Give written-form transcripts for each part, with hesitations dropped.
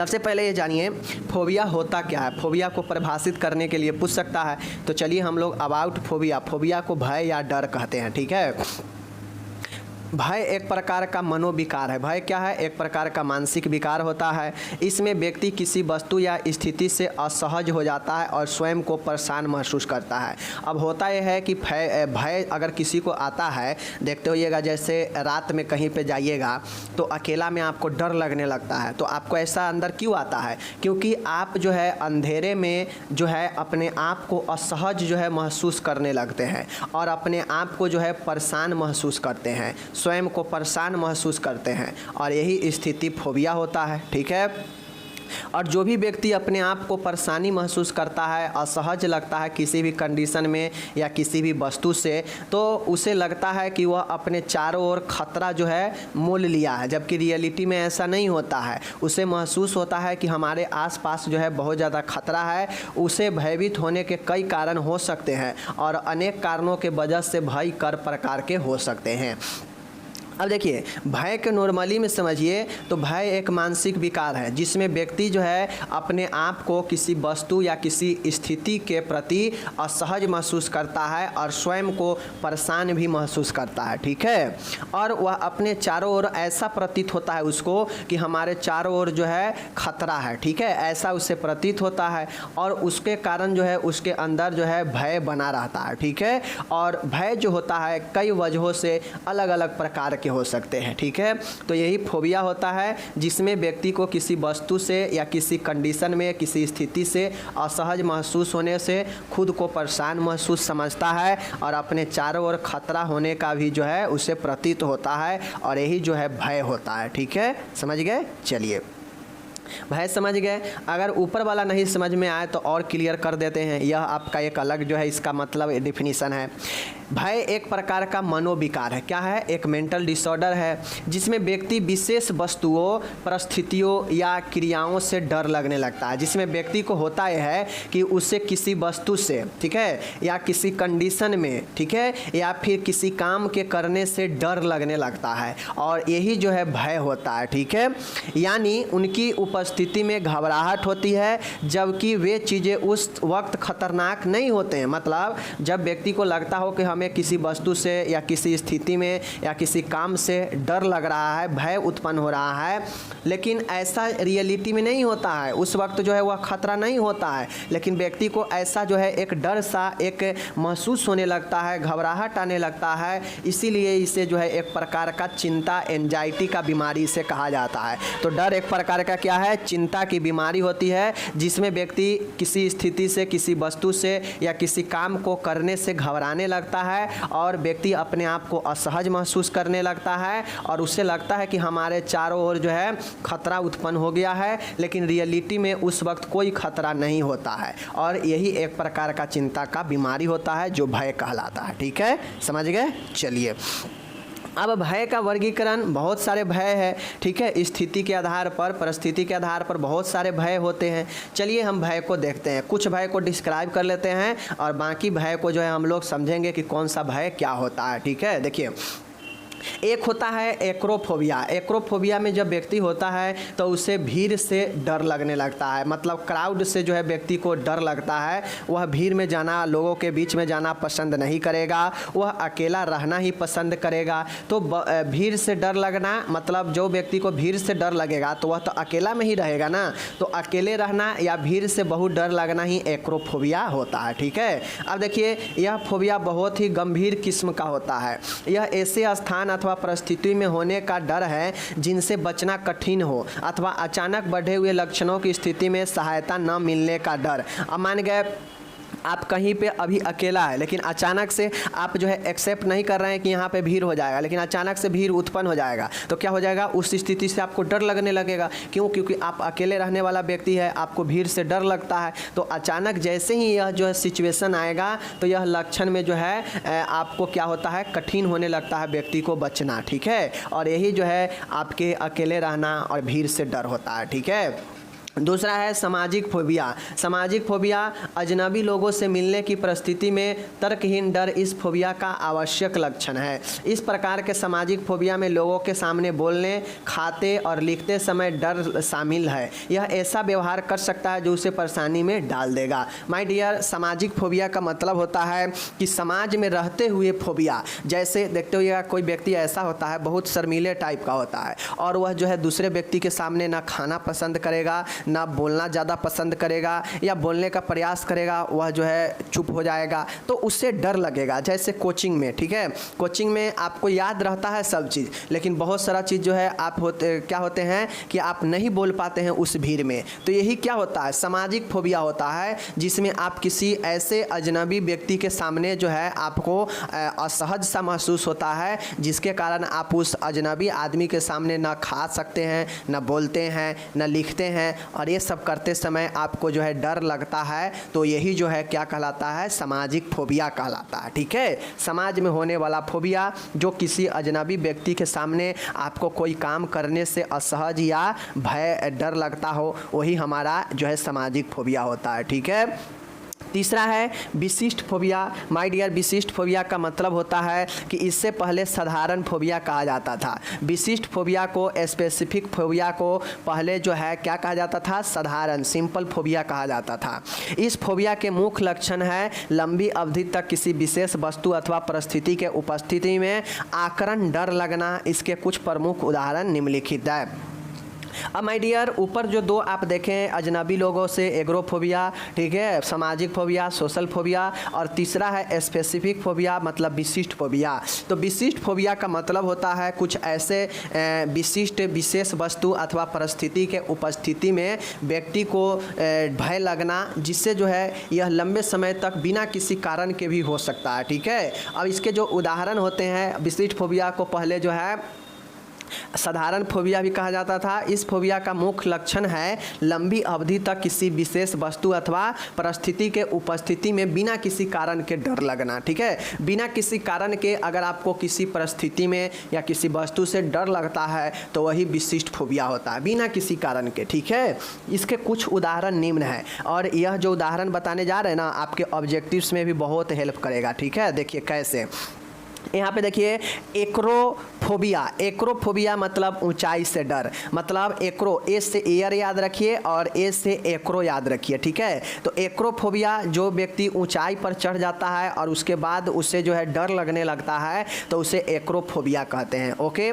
सबसे पहले ये जानिए फोबिया होता क्या है। फोबिया को परिभाषित करने के लिए पूछ सकता है, तो चलिए हम लोग अबाउट फोबिया, फोबिया को भय या डर कहते हैं। ठीक है, भय एक प्रकार का मनोविकार है। भय क्या है? एक प्रकार का मानसिक विकार होता है। इसमें व्यक्ति किसी वस्तु या स्थिति से असहज हो जाता है और स्वयं को परेशान महसूस करता है। अब होता यह है कि भय अगर किसी को आता है, देखते होइएगा जैसे रात में कहीं पे जाइएगा तो अकेला में आपको डर लगने लगता है, तो आपको ऐसा अंदर क्यों आता है? क्योंकि आप जो है अंधेरे में जो है अपने आप को असहज जो है महसूस करने लगते हैं और अपने आप को जो है परेशान महसूस करते हैं, स्वयं को परेशान महसूस करते हैं, और यही स्थिति फोबिया होता है। ठीक है, और जो भी व्यक्ति अपने आप को परेशानी महसूस करता है, असहज लगता है किसी भी कंडीशन में या किसी भी वस्तु से, तो उसे लगता है कि वह अपने चारों ओर खतरा जो है मोल लिया है, जबकि रियलिटी में ऐसा नहीं होता है। उसे महसूस होता है कि हमारे आसपास जो है बहुत ज़्यादा खतरा है। उसे भयभीत होने के कई कारण हो सकते हैं और अनेक कारणों के वजह से भय कई प्रकार के हो सकते हैं। अब देखिए, भय के नॉर्मली में समझिए तो भय एक मानसिक विकार है जिसमें व्यक्ति जो है अपने आप को किसी वस्तु या किसी स्थिति के प्रति असहज महसूस करता है और स्वयं को परेशान भी महसूस करता है। ठीक है, और वह अपने चारों ओर ऐसा प्रतीत होता है उसको कि हमारे चारों ओर जो है खतरा है। ठीक है, ऐसा उसे प्रतीत होता है और उसके कारण जो है उसके अंदर जो है भय बना रहता है। ठीक है, और भय जो होता है कई वजहों से अलग अलग प्रकार के हो सकते हैं। ठीक है, तो यही फोबिया होता है जिसमें व्यक्ति को किसी वस्तु से या किसी कंडीशन में किसी स्थिति से असहज महसूस होने से खुद को परेशान महसूस समझता है और अपने चारों ओर खतरा होने का भी जो है उसे प्रतीत होता है, और यही जो है भय होता है। ठीक है, समझ गए? चलिए, भय समझ गए। अगर ऊपर वाला नहीं समझ में आए तो और क्लियर कर देते हैं। यह आपका एक अलग जो है इसका मतलब डिफिनीशन है। भय एक प्रकार का मनोविकार है। क्या है? एक मेंटल डिसऑर्डर है जिसमें व्यक्ति विशेष वस्तुओं, परिस्थितियों या क्रियाओं से डर लगने लगता है। जिसमें व्यक्ति को होता यह है कि उसे किसी वस्तु से, ठीक है, या किसी कंडीशन में, ठीक है, या फिर किसी काम के करने से डर लगने लगता है, और यही जो है भय होता है। ठीक है, यानी उनकी उपस्थिति में घबराहट होती है जबकि वे चीज़ें उस वक्त खतरनाक नहीं होते हैं। मतलब जब व्यक्ति को लगता हो कि हमें किसी वस्तु से या किसी स्थिति में या किसी काम से डर लग रहा है, भय उत्पन्न हो रहा है, लेकिन ऐसा रियलिटी में नहीं होता है। उस वक्त जो है वह खतरा नहीं होता है, लेकिन व्यक्ति को ऐसा जो है एक डर सा एक महसूस होने लगता है, घबराहट आने लगता है। इसीलिए इसे जो है एक प्रकार का चिंता, एंजाइटी का बीमारी से कहा जाता है। तो डर एक प्रकार का क्या है? चिंता की बीमारी होती है जिसमें व्यक्ति किसी स्थिति से, किसी वस्तु से या किसी काम को करने से घबराने लगता है और व्यक्ति अपने आप को असहज महसूस करने लगता है और उसे लगता है कि हमारे चारों ओर जो है खतरा उत्पन्न हो गया है, लेकिन रियलिटी में उस वक्त कोई खतरा नहीं होता है, और यही एक प्रकार का चिंता का बीमारी होता है जो भय कहलाता है। ठीक है, समझ गए? चलिए, अब भय का वर्गीकरण, बहुत सारे भय है। ठीक है, स्थिति के आधार पर, परिस्थिति के आधार पर बहुत सारे भय होते हैं। चलिए हम भय को देखते हैं, कुछ भय को डिस्क्राइब कर लेते हैं और बाकी भय को जो है हम लोग समझेंगे कि कौन सा भय क्या होता है। ठीक है, देखिए, एक होता है एक्रोफोबिया। एक्रोफोबिया में जब व्यक्ति होता है तो उसे भीड़ से डर लगने लगता है। मतलब क्राउड से जो है व्यक्ति को डर लगता है, वह भीड़ में जाना, लोगों के बीच में जाना पसंद नहीं करेगा, वह अकेला रहना ही पसंद करेगा। तो भीड़ से डर लगना मतलब जो व्यक्ति को भीड़ से डर लगेगा तो वह तो अकेला में ही रहेगा ना, तो अकेले रहना या भीड़ से बहुत डर लगना ही एक्रोफोबिया होता है। ठीक है, अब देखिए, यह फोबिया बहुत ही गंभीर किस्म का होता है। यह ऐसे स्थान अथवा परिस्थिति में होने का डर है जिनसे बचना कठिन हो, अथवा अचानक बढ़े हुए लक्षणों की स्थिति में सहायता न मिलने का डर। अब मान गए आप कहीं पे अभी अकेला है, लेकिन अचानक से आप जो है एक्सेप्ट नहीं कर रहे हैं कि यहाँ पे भीड़ हो जाएगा, लेकिन अचानक से भीड़ उत्पन्न हो जाएगा, तो क्या हो जाएगा? उस स्थिति से आपको डर लगने लगेगा। क्यों? क्योंकि आप अकेले रहने वाला व्यक्ति है, आपको भीड़ से डर लगता है। तो अचानक जैसे ही यह जो है सिचुएशन आएगा तो यह लक्षण में जो है आपको क्या होता है? कठिन होने लगता है व्यक्ति को बचना। ठीक है, और यही जो है आपके अकेले रहना और भीड़ से डर होता है। ठीक है, दूसरा है सामाजिक फोबिया। सामाजिक फोबिया अजनबी लोगों से मिलने की परिस्थिति में तर्कहीन डर इस फोबिया का आवश्यक लक्षण है। इस प्रकार के सामाजिक फोबिया में लोगों के सामने बोलने, खाते और लिखते समय डर शामिल है। यह ऐसा व्यवहार कर सकता है जो उसे परेशानी में डाल देगा। माय डियर, सामाजिक फोबिया का मतलब होता है कि समाज में रहते हुए फोबिया। जैसे देखते हुए कोई व्यक्ति ऐसा होता है, बहुत शर्मीले टाइप का होता है और वह जो है दूसरे व्यक्ति के सामने ना खाना पसंद करेगा, ना बोलना ज़्यादा पसंद करेगा, या बोलने का प्रयास करेगा वह जो है चुप हो जाएगा, तो उससे डर लगेगा। जैसे कोचिंग में, ठीक है, कोचिंग में आपको याद रहता है सब चीज़, लेकिन बहुत सारा चीज़ जो है आप क्या होते हैं कि आप नहीं बोल पाते हैं उस भीड़ में। तो यही क्या होता है, सामाजिक फोबिया होता है, जिसमें आप किसी ऐसे अजनबी व्यक्ति के सामने जो है आपको असहज सा महसूस होता है, जिसके कारण आप उस अजनबी आदमी के सामने ना खा सकते हैं, ना बोलते हैं, ना लिखते हैं, और ये सब करते समय आपको जो है डर लगता है। तो यही जो है क्या कहलाता है, सामाजिक फोबिया कहलाता है। ठीक है, समाज में होने वाला फोबिया जो किसी अजनबी व्यक्ति के सामने आपको कोई काम करने से असहज या भय डर लगता हो, वही हमारा जो है सामाजिक फोबिया होता है। ठीक है, तीसरा है विशिष्ट फोबिया। माय डियर, विशिष्ट फोबिया का मतलब होता है कि इससे पहले साधारण फोबिया कहा जाता था। विशिष्ट फोबिया को, स्पेसिफिक फोबिया को पहले जो है क्या कहा जाता था, साधारण सिंपल फोबिया कहा जाता था। इस फोबिया के मुख्य लक्षण है लंबी अवधि तक किसी विशेष वस्तु अथवा परिस्थिति के उपस्थिति में आकरण डर लगना। इसके कुछ प्रमुख उदाहरण निम्नलिखित है। अब माय डियर, ऊपर जो दो आप देखें, अजनबी लोगों से एग्रोफोबिया, ठीक है, सामाजिक फोबिया, सोशल फोबिया, और तीसरा है स्पेसिफिक फोबिया मतलब विशिष्ट फोबिया। तो विशिष्ट फोबिया का मतलब होता है कुछ ऐसे विशिष्ट विशेष वस्तु अथवा परिस्थिति के उपस्थिति में व्यक्ति को भय लगना, जिससे जो है यह लंबे समय तक बिना किसी कारण के भी हो सकता है। ठीक है, अब इसके जो उदाहरण होते हैं, विशिष्ट फोबिया को पहले जो है साधारण फोबिया भी कहा जाता था। इस फोबिया का मुख्य लक्षण है लंबी अवधि तक किसी विशेष वस्तु अथवा परिस्थिति के उपस्थिति में बिना किसी कारण के डर लगना। ठीक है, बिना किसी कारण के अगर आपको किसी परिस्थिति में या किसी वस्तु से डर लगता है तो वही विशिष्ट फोबिया होता है, बिना किसी कारण के। ठीक है, इसके कुछ उदाहरण निम्न है, और यह जो उदाहरण बताने जा रहे हैं ना, आपके ऑब्जेक्टिव्स में भी बहुत हेल्प करेगा। ठीक है, देखिए कैसे, यहाँ पे देखिए एक्रोफोबिया। एक्रोफोबिया मतलब ऊंचाई से डर, मतलब एक्रो, ए से एयर याद रखिए और ए से एक्रो याद रखिए। ठीक है, तो एक्रोफोबिया जो व्यक्ति ऊंचाई पर चढ़ जाता है और उसके बाद उसे जो है डर लगने लगता है तो उसे एक्रोफोबिया कहते हैं। ओके,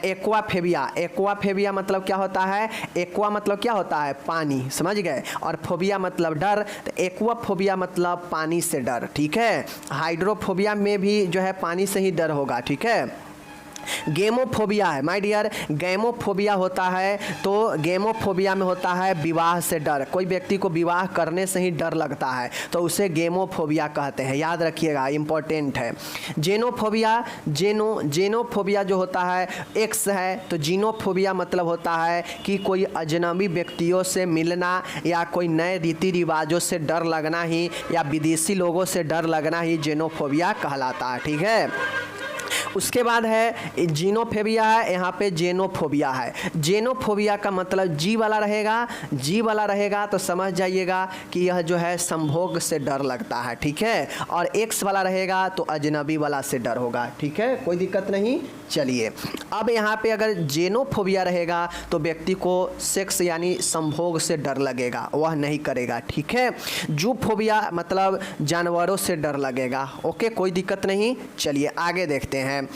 एक्वाफेबिया। एक्वाफेबिया मतलब क्या होता है, एक्वा मतलब क्या होता है, पानी, समझ गए, और फोबिया मतलब डर, तो एक्वाफोबिया मतलब पानी से डर। ठीक है, हाइड्रोफोबिया में भी जो है पानी से ही डर होगा। ठीक है, गेमोफोबिया है माय डियर, गेमोफोबिया होता है, तो गेमोफोबिया में होता है विवाह से डर, कोई व्यक्ति को विवाह करने से ही डर लगता है तो उसे गेमोफोबिया कहते हैं, याद रखिएगा, इंपॉर्टेंट है। जेनोफोबिया, जेनोफोबिया जो होता है एक्स है, तो जीनोफोबिया मतलब होता है कि कोई अजनबी व्यक्तियों से मिलना या कोई नए रीति रिवाजों से डर लगना ही या विदेशी लोगों से डर लगना ही जेनोफोबिया कहलाता है। ठीक है, उसके बाद है जीनोफोबिया है, यहाँ पे जेनोफोबिया है। जेनोफोबिया का मतलब जी वाला रहेगा, जी वाला रहेगा तो समझ जाइएगा कि यह जो है संभोग से डर लगता है। ठीक है, और एक्स वाला रहेगा तो अजनबी वाला से डर होगा। ठीक है, कोई दिक्कत नहीं। चलिए, अब यहाँ पे अगर जेनोफोबिया रहेगा तो व्यक्ति को सेक्स यानी संभोग से डर लगेगा, वह नहीं करेगा। ठीक है, जूफोबिया मतलब जानवरों से डर लगेगा। ओके, कोई दिक्कत नहीं। चलिए आगे देखते हैं।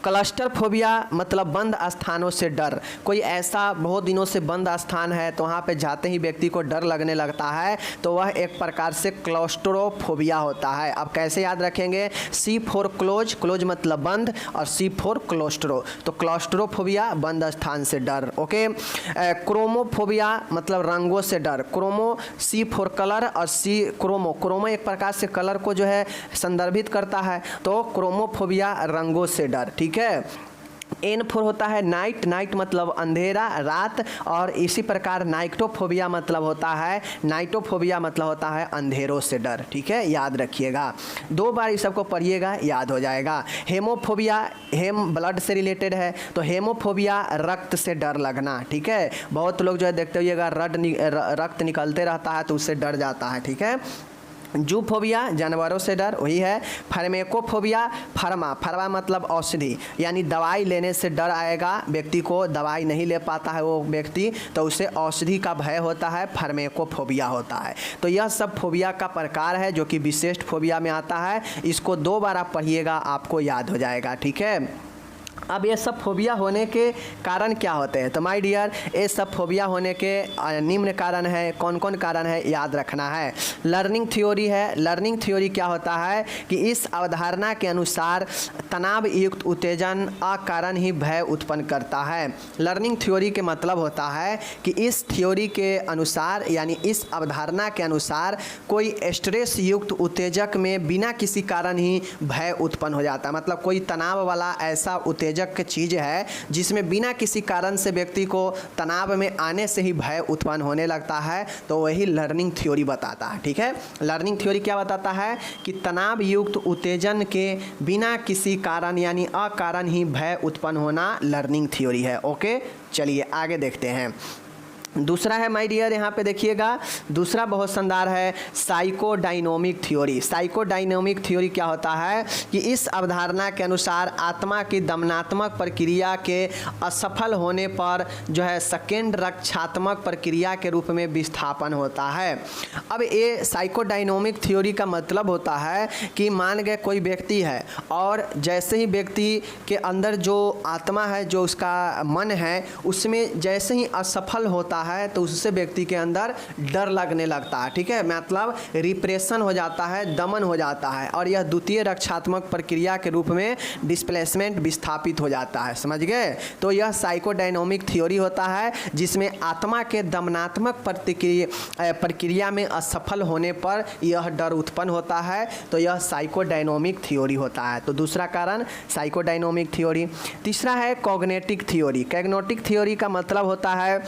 क्लस्टर फोबिया मतलब बंद स्थानों से डर, कोई ऐसा बहुत दिनों से बंद स्थान है तो वहाँ पे जाते ही व्यक्ति को डर लगने लगता है तो वह एक प्रकार से क्लॉस्ट्रोफोबिया होता है। अब कैसे याद रखेंगे, सी फॉर क्लोज, क्लोज मतलब बंद, और सी फॉर क्लोस्ट्रो, तो क्लॉस्ट्रोफोबिया बंद स्थान से डर। ओके, क्रोमोफोबिया मतलब रंगों से डर, क्रोमो सी फॉर कलर और सी क्रोमो, क्रोमो एक प्रकार से कलर को जो है संदर्भित करता है, तो क्रोमोफोबिया रंगों से डर। ठीक है, N फॉर होता है नाइट, नाइट मतलब अंधेरा, रात, और इसी प्रकार नाइटोफोबिया मतलब होता है, नाइटोफोबिया मतलब होता है अंधेरों से डर। ठीक है, याद रखिएगा, 2 बार इस सबको पढ़िएगा, याद हो जाएगा। हेमोफोबिया, हेम ब्लड से रिलेटेड है, तो हेमोफोबिया रक्त से डर लगना। ठीक है, बहुत लोग जो है देखते होइएगा रक्त निकलते रहता है तो उससे डर जाता है। ठीक है, जूफोबिया जानवरों से डर, वही है। फार्मेकोफोबिया, फर्मा मतलब औषधि, यानी दवाई लेने से डर आएगा व्यक्ति को, दवाई नहीं ले पाता है वो व्यक्ति तो उसे औषधि का भय होता है, फार्मेकोफोबिया होता है। तो यह सब फोबिया का प्रकार है जो कि विशिष्ट फोबिया में आता है। इसको 2 बार आप पढ़िएगा, आपको याद हो जाएगा। ठीक है, अब ये सब फोबिया होने के कारण क्या होते हैं? तो माय डियर, ये सब फोबिया होने के निम्न कारण है। कौन कौन कारण है याद रखना है। लर्निंग थ्योरी है। लर्निंग थ्योरी क्या होता है कि इस अवधारणा के अनुसार तनाव युक्त उत्तेजन अकारण ही भय उत्पन्न करता है। लर्निंग थ्योरी के मतलब होता है कि इस थ्योरी के अनुसार, यानी इस अवधारणा के अनुसार कोई स्ट्रेस युक्त उत्तेजक में बिना किसी कारण ही भय उत्पन्न हो जाता है। मतलब कोई तनाव वाला ऐसा उत्तेजक की चीज़ है जिसमें बिना किसी कारण से व्यक्ति को तनाव में आने से ही भय उत्पन्न होने लगता है, तो वही लर्निंग थ्योरी बताता है। ठीक है, लर्निंग थ्योरी क्या बताता है कि तनाव युक्त उत्तेजन के बिना किसी कारण यानी अकारण ही भय उत्पन्न होना लर्निंग थ्योरी है। ओके, चलिए आगे देखते हैं। दूसरा है माय डियर, यहाँ पे देखिएगा, दूसरा बहुत शानदार है साइकोडायनोमिक थ्योरी। साइकोडायनोमिक थ्योरी क्या होता है कि इस अवधारणा के अनुसार आत्मा की दमनात्मक प्रक्रिया के असफल होने पर जो है सेकेंड रक्षात्मक प्रक्रिया के रूप में विस्थापन होता है। अब ये साइकोडायनोमिक थ्योरी का मतलब होता है कि मान गए कोई व्यक्ति है और जैसे ही व्यक्ति के अंदर जो आत्मा है, जो उसका मन है, उसमें जैसे ही असफल होता है तो उससे व्यक्ति के अंदर डर लगने लगता है। ठीक है, मतलब रिप्रेशन हो जाता है, दमन हो जाता है, और यह द्वितीय रक्षात्मक प्रक्रिया के रूप में डिस्प्लेसमेंट विस्थापित हो जाता है। समझ गए? तो यह साइकोडायनोमिक थ्योरी होता है जिसमें आत्मा के दमनात्मक प्रक्रिया में असफल होने पर यह डर उत्पन्न होता है, तो यह साइकोडायनोमिक थ्योरी होता है। तो दूसरा कारण साइकोडायनोमिक थ्योरी। तीसरा है कॉग्निटिव थ्योरी। कॉग्निटिव थ्योरी का मतलब होता है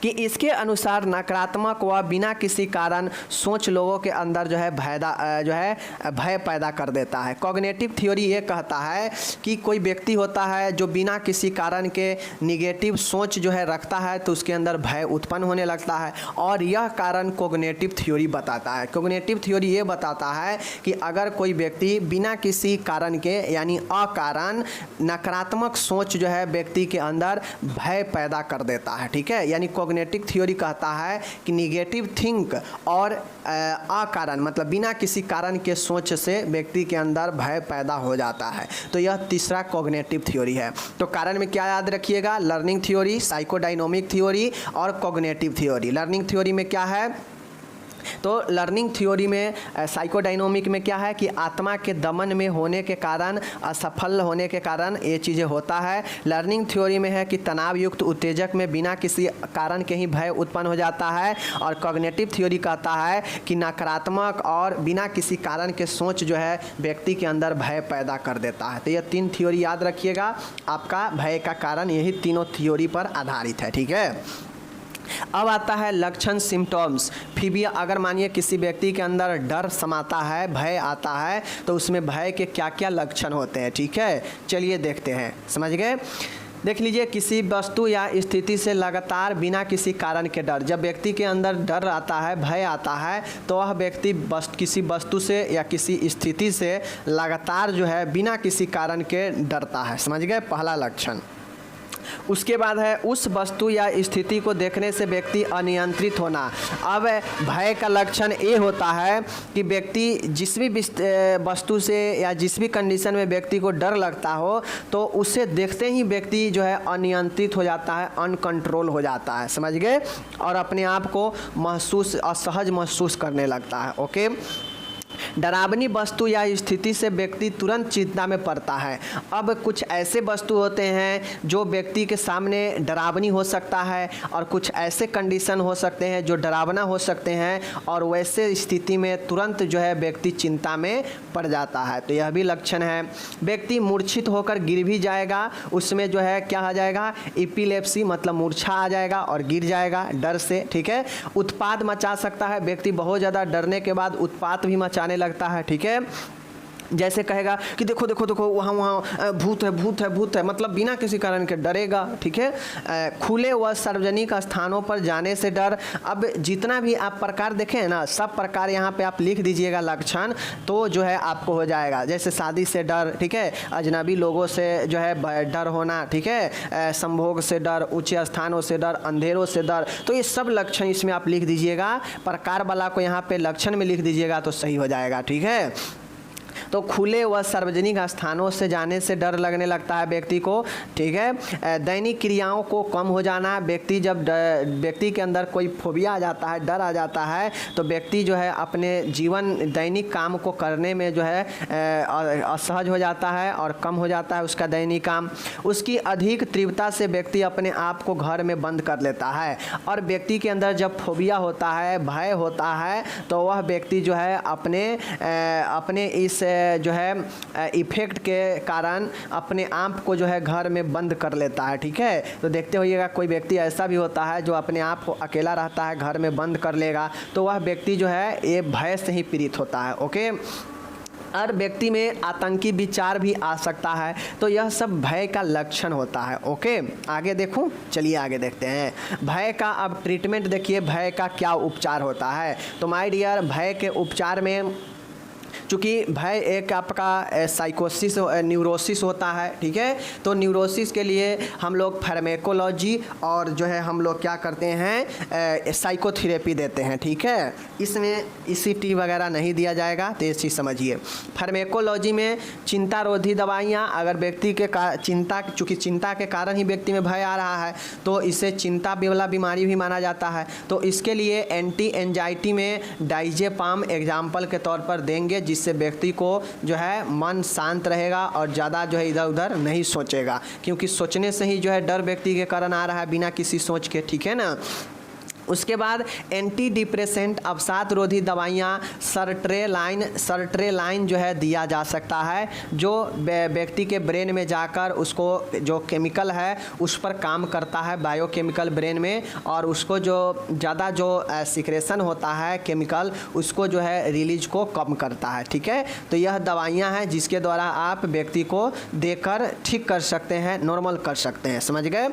कि इसके अनुसार नकारात्मक व बिना किसी कारण सोच लोगों के अंदर जो है भय पैदा कर देता है। कॉग्निटिव थ्योरी ये कहता है कि कोई व्यक्ति होता है जो बिना किसी कारण के निगेटिव सोच जो है रखता है तो उसके अंदर भय उत्पन्न होने लगता है, और यह कारण कॉग्निटिव थ्योरी बताता है। कॉग्निटिव थ्योरी ये बताता है कि अगर कोई व्यक्ति बिना किसी कारण के यानी अकारण नकारात्मक सोच जो है व्यक्ति के अंदर भय पैदा कर देता है। ठीक है, यानी कॉग्निटिव थ्योरी कहता है कि निगेटिव थिंक और अकारण मतलब बिना किसी कारण के सोच से व्यक्ति के अंदर भय पैदा हो जाता है। तो यह तीसरा कॉग्निटिव थ्योरी है। तो कारण में क्या याद रखिएगा? लर्निंग थ्योरी, साइकोडायनोमिक थ्योरी और कॉग्निटिव थ्योरी। लर्निंग थ्योरी में क्या है? तो लर्निंग थ्योरी में साइकोडायनोमिक में क्या है कि आत्मा के दमन में होने के कारण, असफल होने के कारण ये चीज़ें होता है। लर्निंग थ्योरी में है कि तनाव युक्त उत्तेजक में बिना किसी कारण के ही भय उत्पन्न हो जाता है, और कॉग्निटिव थ्योरी कहता है कि नकारात्मक और बिना किसी कारण के सोच जो है व्यक्ति के अंदर भय पैदा कर देता है। तो ये 3 थ्योरी याद रखिएगा, आपका भय का कारण यही तीनों थ्योरी पर आधारित है। ठीक है, अब आता है लक्षण सिम्टम्स। फोबिया, अगर मानिए किसी व्यक्ति के अंदर डर समाता है, भय आता है, तो उसमें भय के क्या क्या लक्षण होते हैं। ठीक है, चलिए देखते हैं। समझ गए? देख लीजिए, किसी वस्तु या स्थिति से लगातार बिना किसी कारण के डर। जब व्यक्ति के अंदर डर आता है, भय आता है, तो वह व्यक्ति किसी वस्तु से या किसी स्थिति से लगातार जो है बिना किसी कारण के डरता है। समझ गए? पहला लक्षण। उसके बाद है उस वस्तु या स्थिति को देखने से व्यक्ति अनियंत्रित होना। अब भय का लक्षण ये होता है कि व्यक्ति जिस भी वस्तु से या जिस भी कंडीशन में व्यक्ति को डर लगता हो तो उसे देखते ही व्यक्ति जो है अनियंत्रित हो जाता है, अनकंट्रोल हो जाता है। समझ गए? और अपने आप को असहज महसूस करने लगता है। ओके, डरावनी वस्तु या स्थिति से व्यक्ति तुरंत चिंता में पड़ता है। अब कुछ ऐसे वस्तु होते हैं जो व्यक्ति के सामने डरावनी हो सकता है और कुछ ऐसे कंडीशन हो सकते हैं जो डरावना हो सकते हैं और वैसे स्थिति में तुरंत जो है व्यक्ति चिंता में पड़ जाता है। तो यह भी लक्षण है। व्यक्ति मूर्छित होकर गिर भी जाएगा, उसमें जो है क्या आ जाएगा, एपिलेप्सी मतलब मूर्छा आ जाएगा और गिर जाएगा डर से, ठीक है। उत्पात मचा सकता है, व्यक्ति बहुत ज़्यादा डरने के बाद उत्पात भी मचाने लगता है, ठीक है। जैसे कहेगा कि देखो देखो देखो वहाँ भूत है भूत है भूत है, मतलब बिना किसी कारण के डरेगा, ठीक है। खुले व सार्वजनिक स्थानों पर जाने से डर। अब जितना भी आप प्रकार देखें ना, सब प्रकार यहाँ पे आप लिख दीजिएगा लक्षण, तो जो है आपको हो जाएगा। जैसे शादी से डर, ठीक है, अजनबी लोगों से जो है डर होना, ठीक है, संभोग से डर, ऊंचे स्थानों से डर, अंधेरों से डर, तो ये सब लक्षण इसमें आप लिख दीजिएगा। प्रकार वाला को यहाँ पे लक्षण में लिख दीजिएगा तो सही हो जाएगा, ठीक है। तो खुले व सार्वजनिक स्थानों से जाने से डर लगने लगता है व्यक्ति को, ठीक है। दैनिक क्रियाओं को कम हो जाना। व्यक्ति जब व्यक्ति के अंदर कोई फोबिया आ जाता है, डर आ जाता है, तो व्यक्ति जो है अपने जीवन दैनिक काम को करने में जो है असहज हो जाता है और कम हो जाता है उसका दैनिक काम। उसकी अधिक तीव्रता से व्यक्ति अपने आप को घर में बंद कर लेता है। और व्यक्ति के अंदर जब फोबिया होता है, भय होता है, तो वह व्यक्ति जो है अपने इस जो है इफेक्ट के कारण अपने आप को जो है घर में बंद कर लेता है, ठीक है। तो देखते होइएगा कोई व्यक्ति ऐसा भी होता है जो अपने आप को अकेला रहता है, घर में बंद कर लेगा, तो वह व्यक्ति जो है ये भय से ही पीड़ित होता है, ओके। और व्यक्ति में आतंकी विचार भी आ सकता है, तो यह सब भय का लक्षण होता है, ओके। आगे देखूं, चलिए आगे देखते हैं। भय का अब ट्रीटमेंट देखिए, भय का क्या उपचार होता है। तो माय डियर, भय के उपचार में चूँकि भय एक आपका साइकोसिस न्यूरोसिस होता है, ठीक है। तो न्यूरोसिस के लिए हम लोग फार्मेकोलॉजी और जो है हम लोग क्या करते हैं, साइकोथेरेपी देते हैं, ठीक है। इसमें ECT वगैरह नहीं दिया जाएगा, तो ये चीज़ समझिए। फार्मेकोलॉजी में चिंता रोधी दवाइयाँ, अगर व्यक्ति के चूँकि चिंता के कारण ही व्यक्ति में भय आ रहा है, तो इसे चिंता वाला बीमारी भी माना जाता है। तो इसके लिए एंटी एंजाइटी में डाइजेपाम एग्जाम्पल के तौर पर देंगे, जिससे व्यक्ति को जो है मन शांत रहेगा और ज़्यादा जो है इधर उधर नहीं सोचेगा, क्योंकि सोचने से ही जो है डर व्यक्ति के कारण आ रहा है बिना किसी सोच के, ठीक है ना। उसके बाद एंटी डिप्रेसेंट अवसाद रोधी दवाइयाँ सर्ट्रेलाइन जो है दिया जा सकता है, जो व्यक्ति के ब्रेन में जाकर उसको जो केमिकल है उस पर काम करता है, बायोकेमिकल ब्रेन में, और उसको जो ज़्यादा जो सिक्रेशन होता है केमिकल, उसको जो है रिलीज को कम करता है, ठीक है। तो यह दवाइयाँ हैं जिसके द्वारा आप व्यक्ति को देकर ठीक कर सकते हैं, नॉर्मल कर सकते हैं, समझ गए।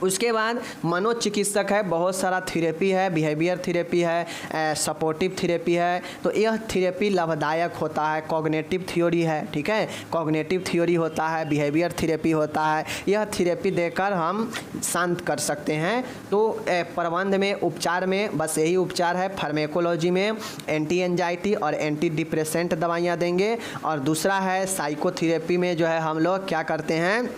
उसके बाद मनोचिकित्सक है, बहुत सारा थेरेपी है, बिहेवियर थेरेपी है, सपोर्टिव थेरेपी है। तो यह थेरेपी लाभदायक होता है। कॉग्निटिव थ्योरी है, ठीक है, कॉग्निटिव थ्योरी होता है, बिहेवियर थेरेपी होता है। यह थेरेपी देकर हम शांत कर सकते हैं। तो प्रबंध में, उपचार में बस यही उपचार है। फार्मेकोलॉजी में एंटी एंजाइटी और एंटी डिप्रेसेंट दवाइयाँ देंगे, और दूसरा है साइकोथेरेपी में जो है हम लोग क्या करते हैं,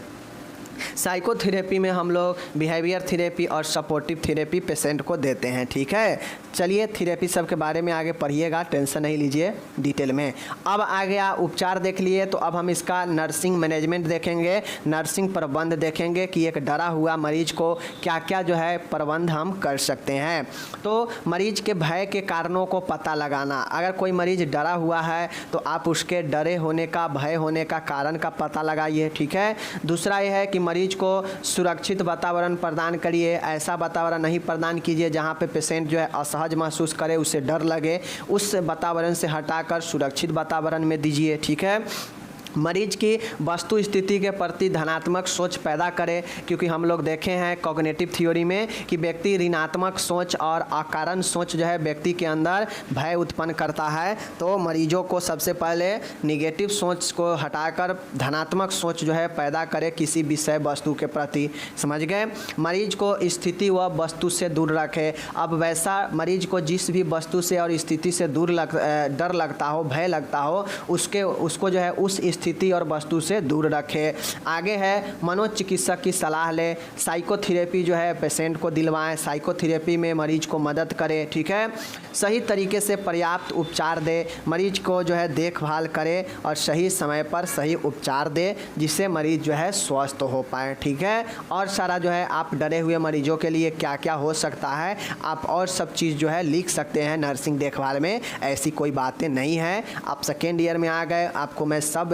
साइकोथेरेपी में हम लोग बिहेवियर थेरेपी और सपोर्टिव थेरेपी पेशेंट को देते हैं, ठीक है। चलिए थेरेपी सब के बारे में आगे पढ़िएगा, टेंशन नहीं लीजिए डिटेल में। अब आ गया उपचार देख लिए, तो अब हम इसका नर्सिंग मैनेजमेंट देखेंगे, नर्सिंग प्रबंध देखेंगे कि एक डरा हुआ मरीज को क्या क्या जो है प्रबंध हम कर सकते हैं। तो मरीज के भय के कारणों को पता लगाना। अगर कोई मरीज डरा हुआ है तो आप उसके डरे होने का, भय होने का कारण का पता लगाइए, ठीक है। दूसरा यह है कि मरीज को सुरक्षित वातावरण प्रदान करिए। ऐसा वातावरण नहीं प्रदान कीजिए जहाँ पे पेशेंट जो है असहज महसूस करे, उसे डर लगे। उस वातावरण से हटाकर सुरक्षित वातावरण में दीजिए, ठीक है। मरीज की वस्तु स्थिति के प्रति धनात्मक सोच पैदा करें, क्योंकि हम लोग देखे हैं कॉग्निटिव थ्योरी में कि व्यक्ति ऋणात्मक सोच और अकारण सोच जो है व्यक्ति के अंदर भय उत्पन्न करता है। तो मरीजों को सबसे पहले निगेटिव सोच को हटाकर धनात्मक सोच जो है पैदा करें किसी विषय वस्तु के प्रति, समझ गए। मरीज को स्थिति व वस्तु से दूर रखें। अब वैसा मरीज को जिस भी वस्तु से और स्थिति से डर लगता हो, भय लगता हो, उसको जो है उस स्थिति और वस्तु से दूर रखें। आगे है मनोचिकित्सक की सलाह लें। साइकोथेरेपी जो है पेशेंट को दिलवाएं, साइकोथेरेपी में मरीज को मदद करें, ठीक है। सही तरीके से पर्याप्त उपचार दें, मरीज को जो है देखभाल करें और सही समय पर सही उपचार दें जिससे मरीज जो है स्वस्थ हो पाए, ठीक है। और सारा जो है आप डरे हुए मरीजों के लिए क्या क्या हो सकता है आप और सब चीज़ जो है लिख सकते हैं नर्सिंग देखभाल में, ऐसी कोई बातें नहीं है। आप सेकेंड ईयर में आ गए, आपको मैं सब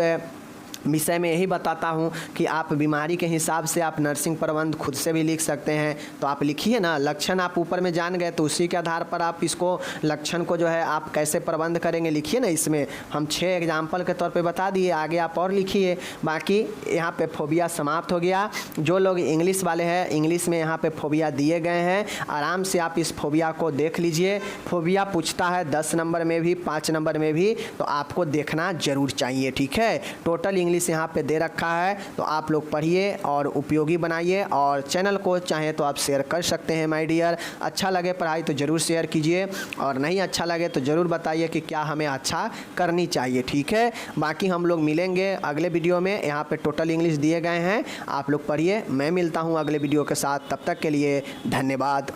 विषय में यही बताता हूँ कि आप बीमारी के हिसाब से आप नर्सिंग प्रबंध खुद से भी लिख सकते हैं। तो आप लिखिए ना, लक्षण आप ऊपर में जान गए तो उसी के आधार पर आप इसको लक्षण को जो है आप कैसे प्रबंध करेंगे लिखिए ना। इसमें हम 6 एग्जाम्पल के तौर पे बता दिए, आगे आप और लिखिए। बाकी यहाँ पे फोबिया समाप्त हो गया। जो लोग इंग्लिश वाले हैं, इंग्लिश में यहाँ पे फोबिया दिए गए हैं, आराम से आप इस फोबिया को देख लीजिए। फोबिया पूछता है 10 नंबर में भी 5 नंबर में भी, तो आपको देखना जरूर चाहिए, ठीक है। टोटल इंग्लिश यहाँ पे दे रखा है, तो आप लोग पढ़िए और उपयोगी बनाइए। और चैनल को चाहे तो आप शेयर कर सकते हैं माय डियर। अच्छा लगे पढ़ाई तो ज़रूर शेयर कीजिए, और नहीं अच्छा लगे तो ज़रूर बताइए कि क्या हमें अच्छा करनी चाहिए, ठीक है। बाकी हम लोग मिलेंगे अगले वीडियो में। यहाँ पे टोटल इंग्लिश दिए गए हैं, आप लोग पढ़िए। मैं मिलता हूँ अगले वीडियो के साथ, तब तक के लिए धन्यवाद।